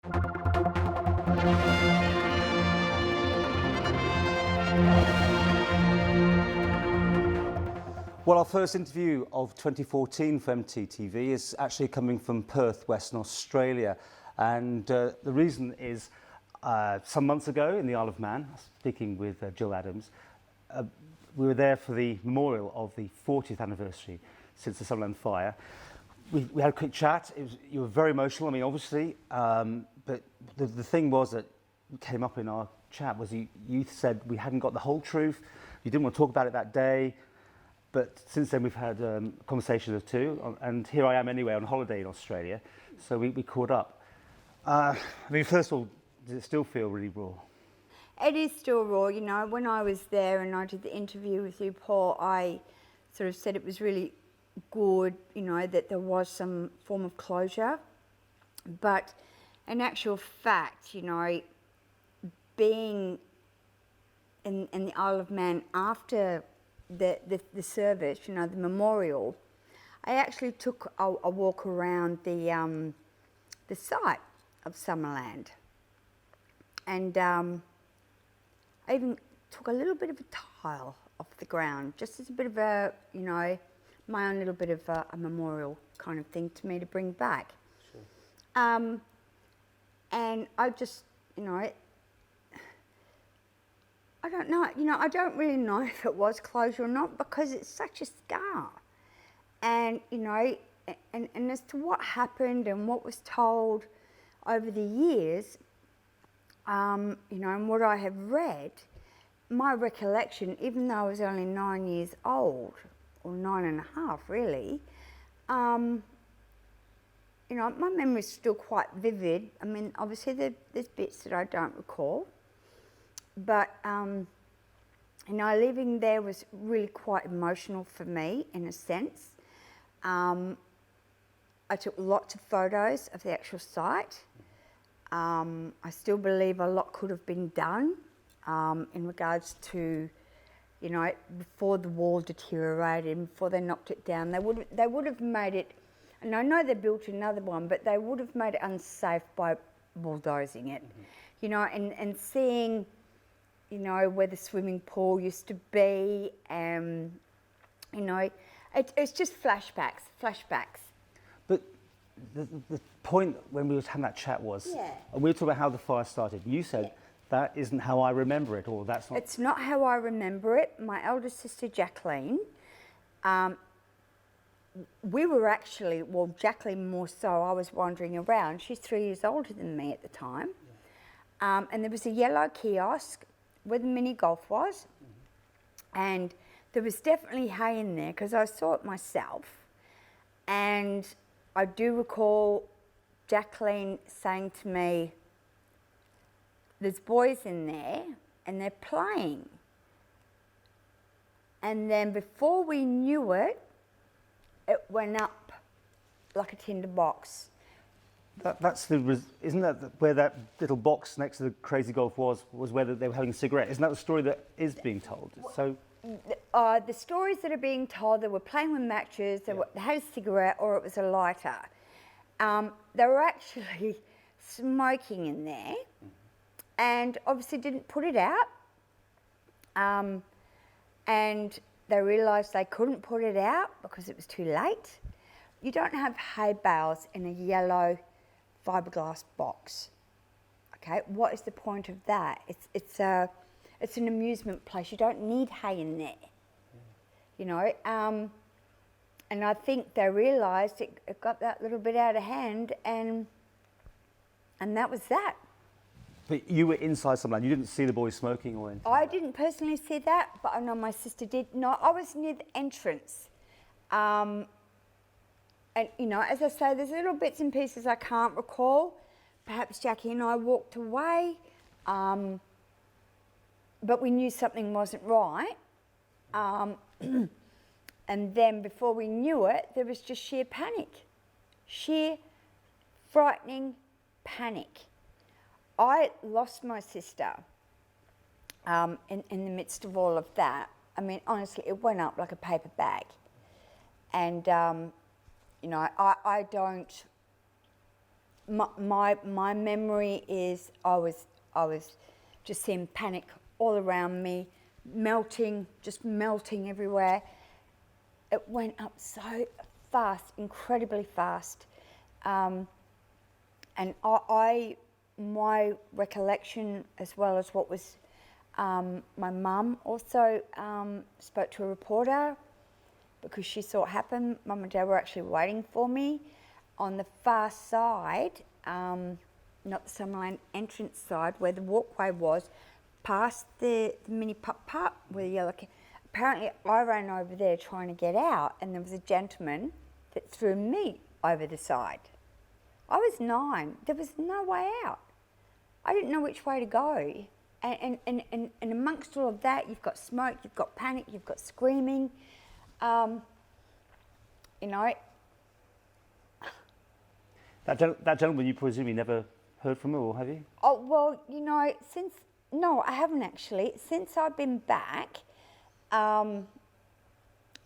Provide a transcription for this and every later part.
Well, our first interview of 2014 for MTTV is actually coming from Perth, Western Australia. And the reason is some months ago in the Isle of Man, speaking with Jill Adams, we were there for the memorial of the 40th anniversary since the Summerland fire. We had a quick chat. You were very emotional, I mean, obviously, but the thing was that came up in our chat was you said we hadn't got the whole truth. You didn't want to talk about it that day. But since then, we've had a conversation or two, and here I am anyway on holiday in Australia, so we caught up. I mean, first of all, does it still feel really raw? It is still raw. You know, when I was there and I did the interview with you, Paul, I sort of said it was really good, you know, that there was some form of closure. But in actual fact, you know, being in the Isle of Man after the service, you know, the memorial, I actually took a walk around the site of Summerland, and I even took a little bit of a tile off the ground, just as a bit of a, you know, my own little bit of a memorial kind of thing to me to bring back. Sure. And I just, you know, I don't know, you know, I don't really know if it was closure or not, because it's such a scar. And, you know, and as to what happened and what was told over the years, you know, and what I have read, my recollection, even though I was only 9 years old, or 9.5 really, you know, my memory's still quite vivid. I mean, obviously there's bits that I don't recall. But, you know, living there was really quite emotional for me, in a sense. I took lots of photos of the actual site. I still believe a lot could have been done in regards to, you know, before the wall deteriorated, before they knocked it down. They would have made it, and I know they built another one, but they would have made it unsafe by bulldozing it. Mm-hmm. You know, and seeing, you know, where the swimming pool used to be, you know, it's just flashbacks. But the point when we were having that chat was, and we were talking about how the fire started. You said, that isn't how I remember it, or that's not... It's not how I remember it. My elder sister, Jacqueline, we were actually, well, Jacqueline more so, I was wandering around. She's 3 years older than me at the time. And there was a yellow kiosk where the mini golf was, and there was definitely hay in there because I saw it myself. And I do recall Jacqueline saying to me, there's boys in there and they're playing. And then before we knew it, it went up like a tinder box. Isn't that where that little box next to the Crazy Golf was where they were having a cigarette? Isn't that the story that is being told? So, the stories that are being told, they were playing with matches, they had a cigarette, or it was a lighter. They were actually smoking in there, and obviously didn't put it out. And they realised they couldn't put it out because it was too late. You don't have hay bales in a yellow fiberglass box. Okay, what is the point of that? It's an amusement place. You don't need hay in there. You know, and I think they realised it got that little bit out of hand, and that was that. But you were inside Summerland. You didn't see the boys smoking or anything? I didn't personally see that, but I know my sister did. No, I was near the entrance. And, you know, as I say, there's little bits and pieces I can't recall. Perhaps Jackie and I walked away, but we knew something wasn't right. And then before we knew it, there was just sheer panic. Sheer, frightening panic. I lost my sister in the midst of all of that. I mean, honestly, it went up like a paper bag. And, you know, I don't my memory is I was just seeing panic all around me, just melting everywhere. It went up so fast, incredibly fast, and my recollection, as well as what was my mum also spoke to a reporter because she saw it happen. Mum and Dad were actually waiting for me on the far side, not the Summerland entrance side, where the walkway was, past the mini putt with a yellow. Apparently, I ran over there trying to get out, and there was a gentleman that threw me over the side. I was 9. There was no way out. I didn't know which way to go. And amongst all of that, you've got smoke, you've got panic, you've got screaming. You know. That gentleman, you presumably never heard from, or have you? Oh, well, you know, no, I haven't actually. Since I've been back,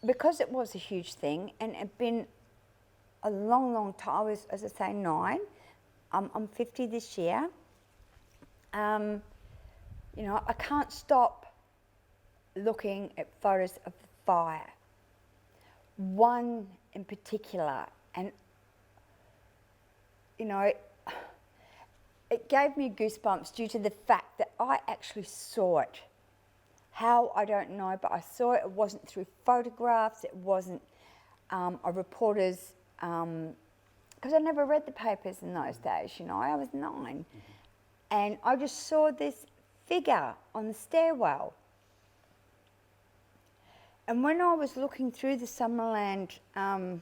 because it was a huge thing, and it had been a long, long time. I was, as I say, 9. I'm 50 this year. You know, I can't stop looking at photos of the fire. One in particular, and you know, it gave me goosebumps due to the fact that I actually saw it. How, I don't know, but I saw it. It wasn't through photographs. It wasn't a reporter's, because I never read the papers in those days, you know. I was 9. Mm-hmm. And I just saw this figure on the stairwell. And when I was looking through the Summerland, I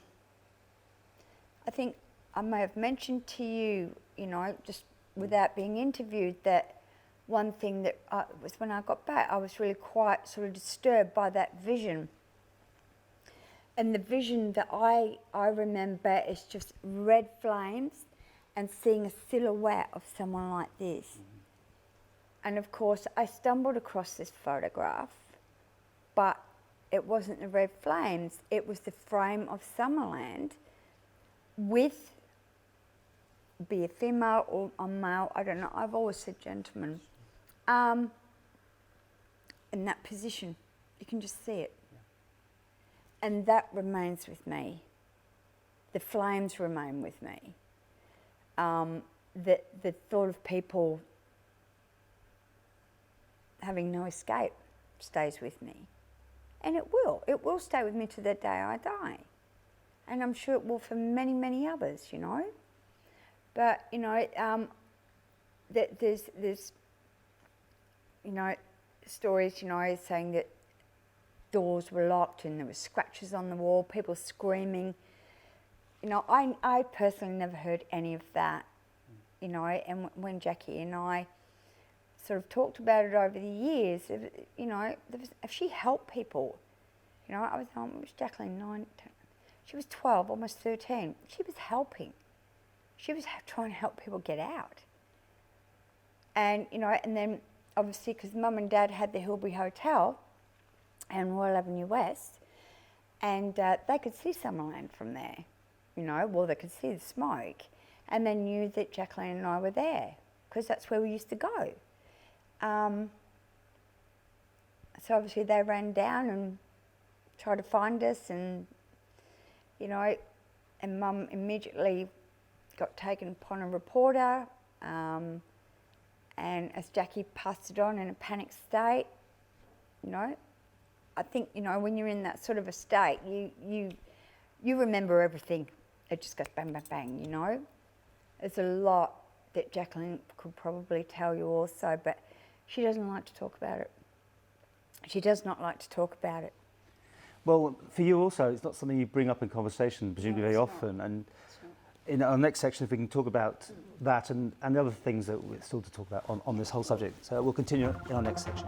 think I may have mentioned to you, you know, just without being interviewed, that one thing that was when I got back, I was really quite sort of disturbed by that vision. And the vision that I remember is just red flames and seeing a silhouette of someone like this. Mm-hmm. And of course, I stumbled across this photograph, but it wasn't the red flames, it was the frame of Summerland with, be a female or a male, I don't know, I've always said gentleman, in that position. You can just see it. Yeah. And that remains with me. The flames remain with me. The thought of people having no escape stays with me. And it will stay with me to the day I die. And I'm sure it will for many, many others, you know. But, you know, there's you know, stories, you know, saying that doors were locked and there were scratches on the wall, people screaming. You know, I personally never heard any of that, you know, and when Jackie and I sort of talked about it over the years, you know, if she helped people, you know, I was Jacqueline 9, 10, she was 12, almost 13. She was helping. She was trying to help people get out. And, you know, and then obviously because Mum and Dad had the Hilby Hotel and Royal Avenue West, and they could see Summerland from there, you know, well, they could see the smoke, and they knew that Jacqueline and I were there because that's where we used to go. So obviously they ran down and tried to find us, and, you know, and Mum immediately got taken upon a reporter, and as Jackie passed it on in a panic state, you know, I think, you know, when you're in that sort of a state, you remember everything. It just goes bang, bang, bang, you know. There's a lot that Jacqueline could probably tell you also, but she doesn't like to talk about it. She does not like to talk about it. Well, for you also, it's not something you bring up in conversation, presumably very often. And in our next section, if we can talk about that and the other things that we're still to talk about on this whole subject. So we'll continue in our next section.